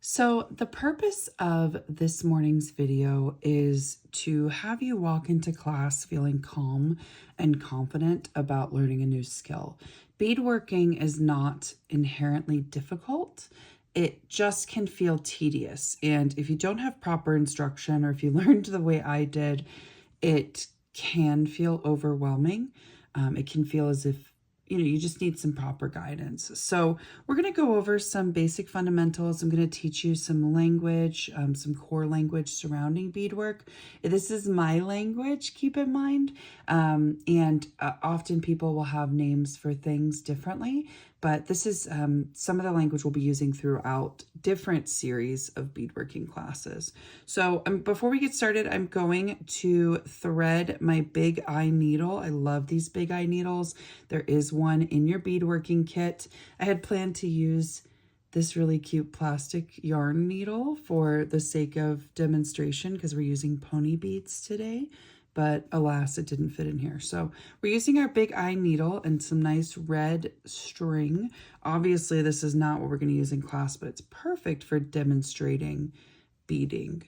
So the purpose of this morning's video is to have you walk into class feeling calm and confident about learning a new skill. Beadworking is not inherently difficult. It just can feel tedious. And if you don't have proper instruction, or if you learned the way I did, it can feel overwhelming. It can feel as if you just need some proper guidance. So we're going to go over some basic fundamentals. I'm going to teach you some language, some core language surrounding beadwork. This is my language, keep in mind. Often people will have names for things differently, but this is some of the language we'll be using throughout different series of beadworking classes. So before we get started, I'm going to thread my big eye needle. I love these big eye needles. There is one in your beadworking kit. I had planned to use this really cute plastic yarn needle for the sake of demonstration because we're using pony beads today, but alas, it didn't fit in here. So we're using our big eye needle and some nice red string. Obviously, this is not what we're going to use in class, but it's perfect for demonstrating beading.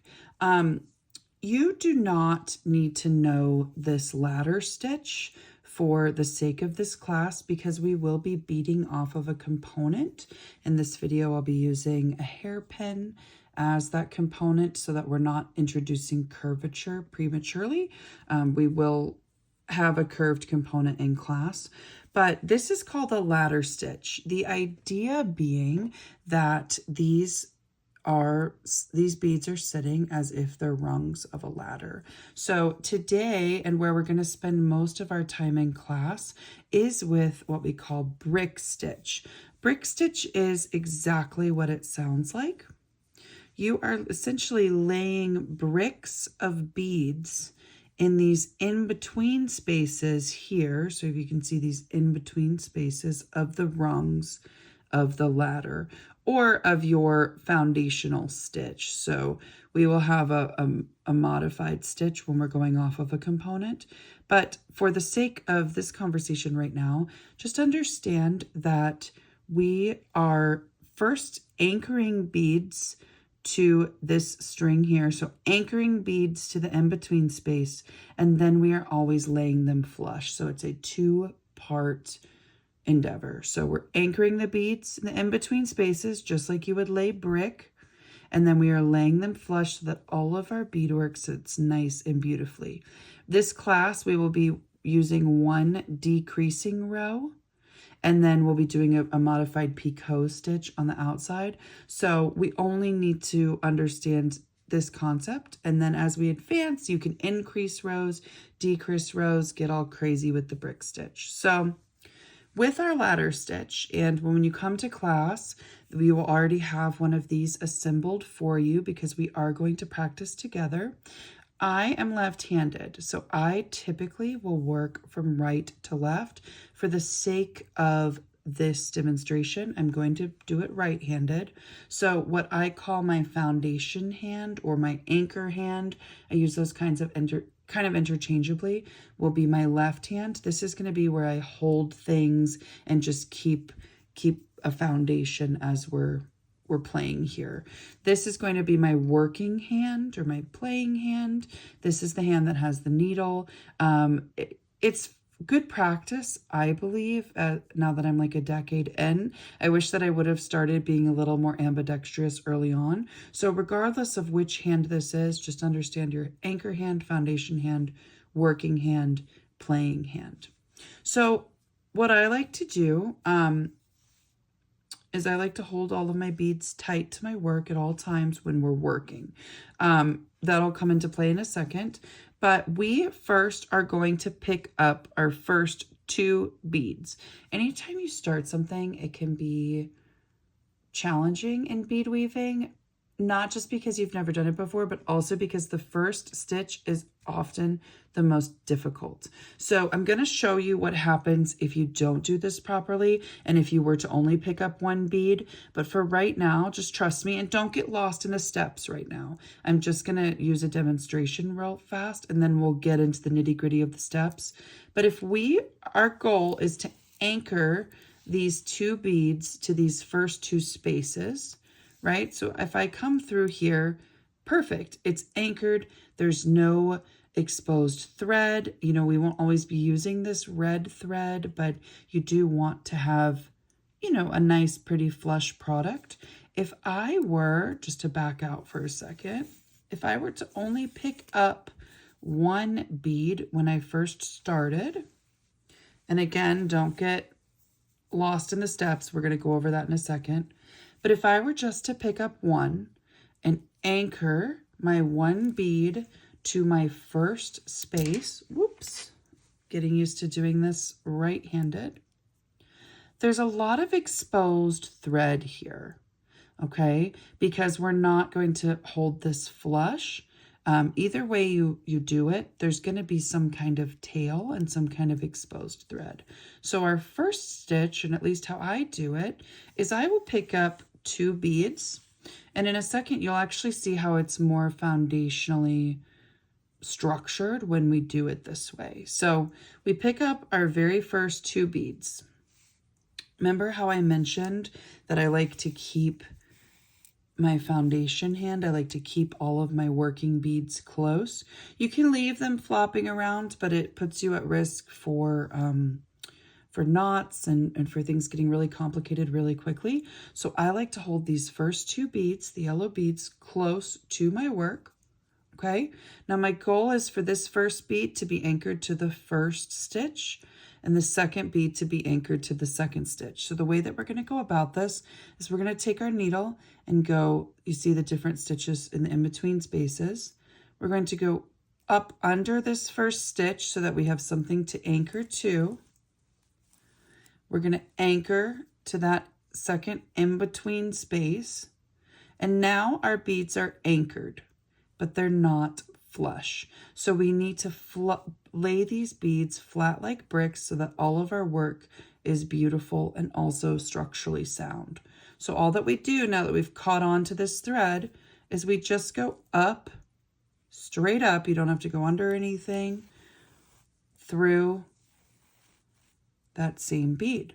You do not need to know this ladder stitch for the sake of this class because we will be beading off of a component. In this video, I'll be using a hairpin as that component so that we're not introducing curvature prematurely. We will have a curved component in class, but this is called a ladder stitch. The idea being that these beads are sitting as if they're rungs of a ladder. So today, and where we're going to spend most of our time in class, is with what we call brick stitch. Brick stitch is exactly what it sounds like. You are essentially laying bricks of beads in these in-between spaces here. So if you can see these in-between spaces of the rungs of the ladder or of your foundational stitch. So we will have a modified stitch when we're going off of a component. But for the sake of this conversation right now, just understand that we are first anchoring beads to this string here. So anchoring beads to the in-between space, and then we are always laying them flush. So it's a two-part endeavor. So we're anchoring the beads in the in-between spaces, just like you would lay brick, and then we are laying them flush so that all of our beadwork sits nice and beautifully. This class, we will be using one decreasing row, and then we'll be doing a modified picot stitch on the outside. So we only need to understand this concept, and then as we advance, you can increase rows, decrease rows, get all crazy with the brick stitch. So with our ladder stitch, and when you come to class, we will already have one of these assembled for you because we are going to practice together. I am left-handed, so I typically will work from right to left. For the sake of this demonstration, I'm going to do it right-handed. So what I call my foundation hand or my anchor hand, I use those kinds of kind of interchangeably, will be my left hand. This is going to be where I hold things and just keep a foundation as we're playing here. This is going to be my working hand or my playing hand. This is the hand that has the needle. It's good practice, I believe, now that I'm like a decade in. I wish that I would have started being a little more ambidextrous early on. So regardless of which hand this is, just understand your anchor hand, foundation hand, working hand, playing hand. So what I like to do, is I like to hold all of my beads tight to my work at all times when we're working. That'll come into play in a second, but we first are going to pick up our first two beads. Anytime you start something, it can be challenging in bead weaving, not just because you've never done it before, but also because the first stitch is often the most difficult. So I'm going to show you what happens if you don't do this properly and if you were to only pick up one bead. But for right now, just trust me and don't get lost in the steps right now. I'm just going to use a demonstration real fast and then we'll get into the nitty-gritty of the steps. But if our goal is to anchor these two beads to these first two spaces, right? So if I come through here, perfect. It's anchored. There's no exposed thread. You know, we won't always be using this red thread, but you do want to have, you know, a nice, pretty flush product. If I were, just to back out for a second, if I were to only pick up one bead when I first started, and again, don't get lost in the steps. We're going to go over that in a second. But if I were just to pick up one and anchor my one bead to my first space, whoops, getting used to doing this right-handed, there's a lot of exposed thread here, okay? Because we're not going to hold this flush. Either way you do it, there's going to be some kind of tail and some kind of exposed thread. So our first stitch, and at least how I do it, is I will pick up 2 beads, and in a second you'll actually see how it's more foundationally structured when we do it this way. So we pick up our very first 2 beads. Remember how I mentioned that I like to keep my foundation hand, I like to keep all of my working beads close. You can leave them flopping around, but it puts you at risk for knots and for things getting really complicated really quickly. So I like to hold these first 2 beads, the yellow beads, close to my work. Okay, now my goal is for this first bead to be anchored to the first stitch and the second bead to be anchored to the second stitch. So the way that we're going to go about this is we're going to take our needle and go, you see the different stitches in the in-between spaces. We're going to go up under this first stitch so that we have something to anchor to. We're going to anchor to that second in-between space. And now our beads are anchored, but they're not flush. So we need to lay these beads flat like bricks so that all of our work is beautiful and also structurally sound. So all that we do now that we've caught on to this thread is we just go up, straight up. You don't have to go under anything, through that same bead.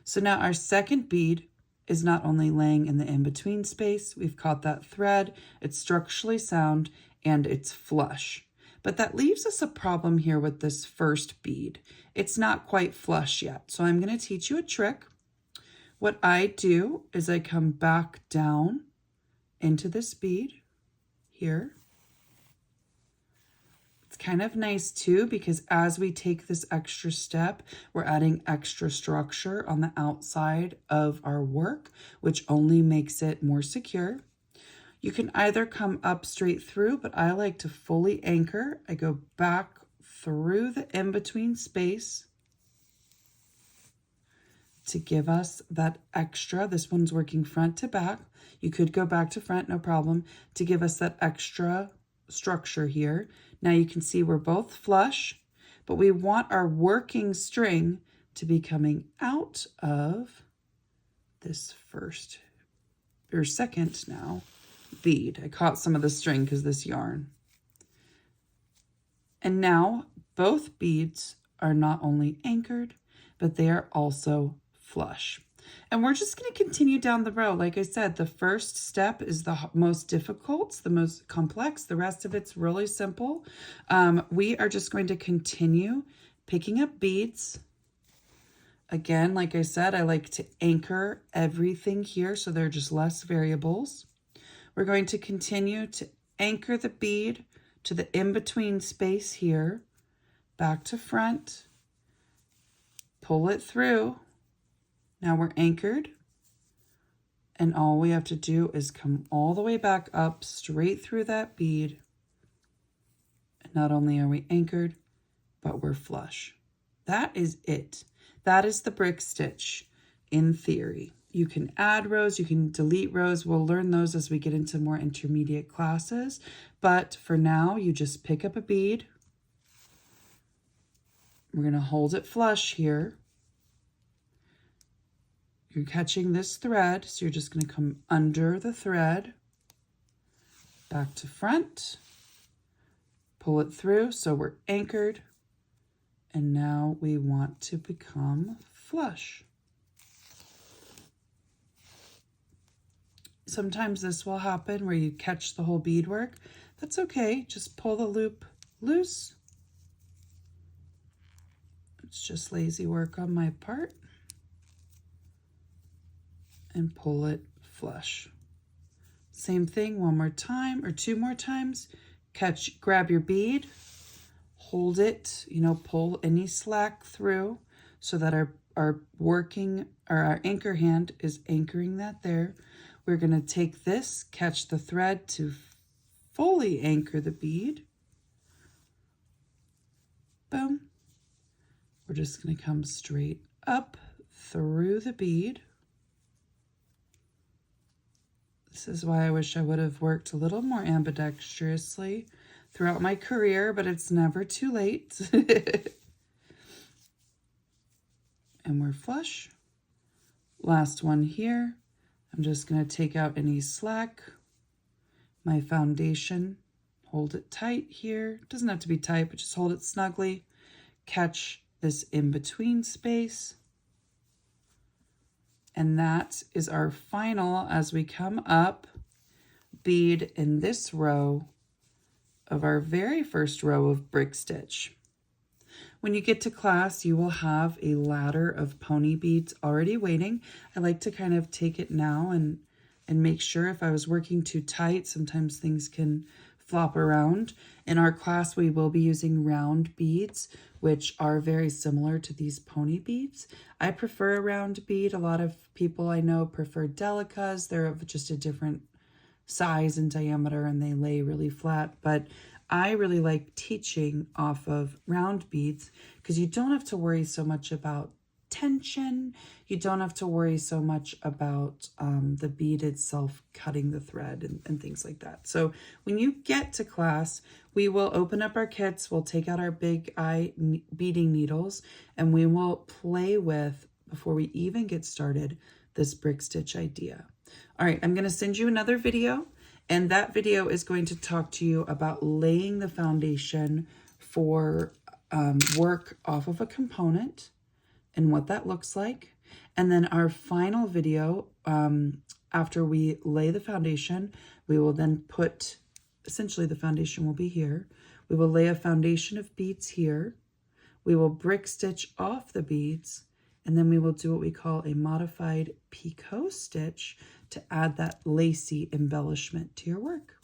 So now our second bead is not only laying in the in-between space, we've caught that thread, it's structurally sound, and it's flush. But that leaves us a problem here with this first bead. It's not quite flush yet. So I'm going to teach you a trick. What I do is I come back down into this bead here. It's kind of nice too, because as we take this extra step, we're adding extra structure on the outside of our work, which only makes it more secure. You can either come up straight through, but I like to fully anchor. I go back through the in-between space to give us that extra. This one's working front to back. You could go back to front, no problem, to give us that extra structure here. Now you can see we're both flush, but we want our working string to be coming out of this first or second now bead. I caught some of the string because this yarn. And now both beads are not only anchored, but they are also flush. And we're just going to continue down the row. Like I said, the first step is the most difficult, the most complex. The rest of it's really simple. We are just going to continue picking up beads. Again, like I said, I like to anchor everything here so there are just less variables. We're going to continue to anchor the bead to the in-between space here, back to front, pull it through. Now we're anchored, and all we have to do is come all the way back up, straight through that bead. And not only are we anchored, but we're flush. That is it. That is the brick stitch in theory. You can add rows, you can delete rows. We'll learn those as we get into more intermediate classes. But for now, you just pick up a bead. We're going to hold it flush here. You're catching this thread, so you're just going to come under the thread, back to front, pull it through so we're anchored, and now we want to become flush. Sometimes this will happen where you catch the whole beadwork. That's okay, just pull the loop loose. It's just lazy work on my part. And pull it flush. Same thing, one more time or two more times. Grab your bead, hold it, pull any slack through so that our anchor hand is anchoring that there. We're going to take this, catch the thread to fully anchor the bead. Boom. We're just going to come straight up through the bead. This is why I wish I would have worked a little more ambidextrously throughout my career, but it's never too late. And we're flush. Last one here. I'm just going to take out any slack. My foundation, hold it tight here. It doesn't have to be tight, but just hold it snugly. Catch this in-between space. And that is our final, as we come up, bead in this row of our very first row of brick stitch. When you get to class, you will have a ladder of pony beads already waiting. I like to kind of take it now and make sure if I was working too tight, sometimes things can flop around. In our class, we will be using round beads, which are very similar to these pony beads. I prefer a round bead. A lot of people I know prefer delicas. They're of just a different size and diameter and they lay really flat, but I really like teaching off of round beads because you don't have to worry so much about tension. You don't have to worry so much about the bead itself cutting the thread and things like that. So when you get to class, we will open up our kits, we'll take out our big eye beading needles, and we will play with, before we even get started, this brick stitch idea. All right, I'm going to send you another video, and that video is going to talk to you about laying the foundation for work off of a component and what that looks like. And then our final video, after we lay the foundation, we will then put, essentially the foundation will be here. We will lay a foundation of beads here. We will brick stitch off the beads, and then we will do what we call a modified picot stitch to add that lacy embellishment to your work.